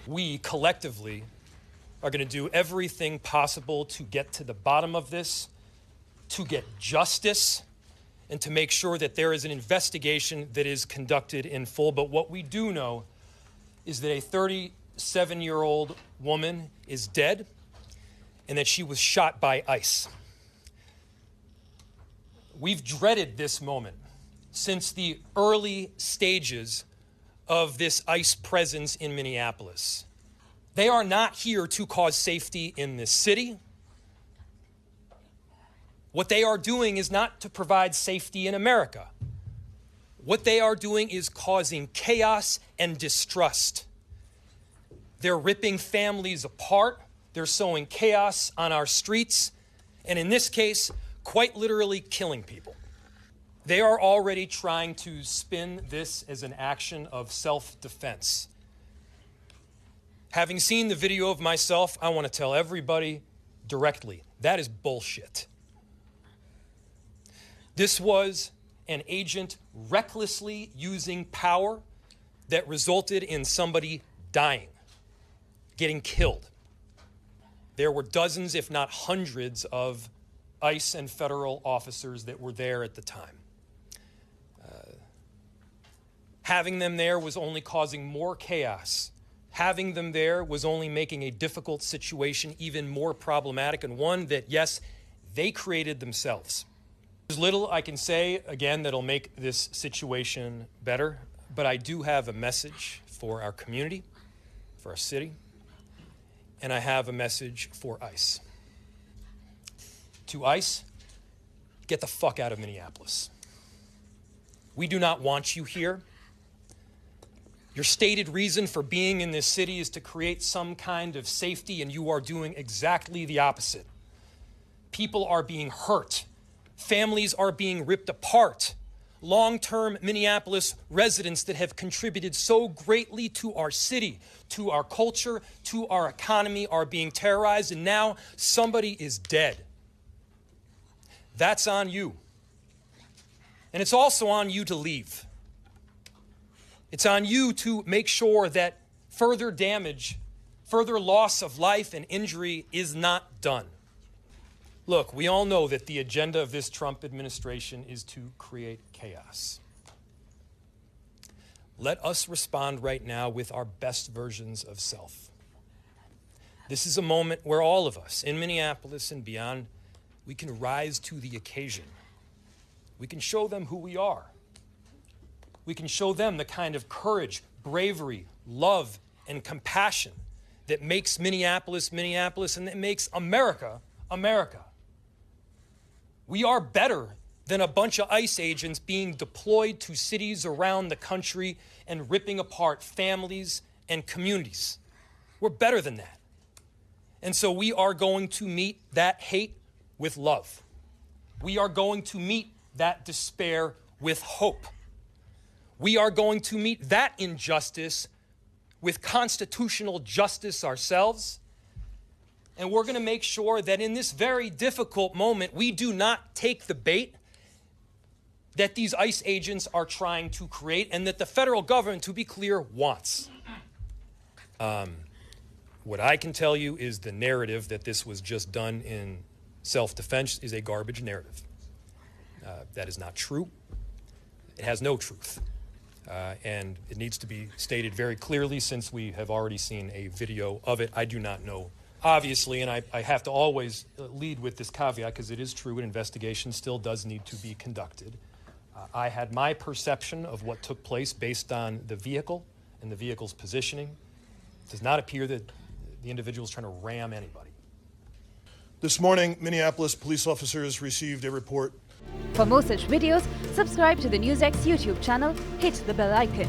We collectively are going to do everything possible to get to the bottom of this, to get justice, and to make sure that there is an investigation that is conducted in full. But what we do know is that a 37-year-old woman is dead and that she was shot by ICE. We've dreaded this moment since the early stages of this ICE presence in Minneapolis. They are not here to cause safety in this city. What they are doing is not to provide safety in America. What they are doing is causing chaos and distrust. They're ripping families apart. They're sowing chaos on our streets. And in this case, quite literally killing people. They are already trying to spin this as an action of self-defense. Having seen the video of myself, I want to tell everybody directly, that is bullshit. This was an agent recklessly using power that resulted in somebody dying, getting killed. There were dozens, if not hundreds, of ICE and federal officers that were there at the time. Having them there was only causing more chaos. Having them there was only making a difficult situation even more problematic, and one that, yes, they created themselves. There's little I can say, again, that'll make this situation better, but I do have a message for our community, for our city, and I have a message for ICE. To ICE, get the fuck out of Minneapolis. We do not want you here. Your stated reason for being in this city is to create some kind of safety, and you are doing exactly the opposite. People are being hurt. Families are being ripped apart. Long-term Minneapolis residents that have contributed so greatly to our city, to our culture, to our economy are being terrorized, and now somebody is dead. That's on you. And it's also on you to leave. It's on you to make sure that further damage, further loss of life and injury is not done. Look, we all know that the agenda of this Trump administration is to create chaos. Let us respond right now with our best versions of self. This is a moment where all of us in Minneapolis and beyond, we can rise to the occasion. We can show them who we are. We can show them the kind of courage, bravery, love, and compassion that makes Minneapolis, Minneapolis, and that makes America, America. We are better than a bunch of ICE agents being deployed to cities around the country and ripping apart families and communities. We're better than that. And so we are going to meet that hate with love. We are going to meet that despair with hope. We are going to meet that injustice with constitutional justice ourselves. And we're going to make sure that in this very difficult moment, we do not take the bait that these ICE agents are trying to create and that the federal government, to be clear, wants. What I can tell you is the narrative that this was just done in self-defense is a garbage narrative. That is not true. It has no truth. And it needs to be stated very clearly since we have already seen a video of it. I do not know, obviously, and I have to always lead with this caveat because it is true, an investigation still does need to be conducted. I had my perception of what took place based on the vehicle and the vehicle's positioning. It does not appear that the individual is trying to ram anybody. This morning, Minneapolis police officers received a report. For more such videos, subscribe to the Newsx YouTube channel, hit the bell icon.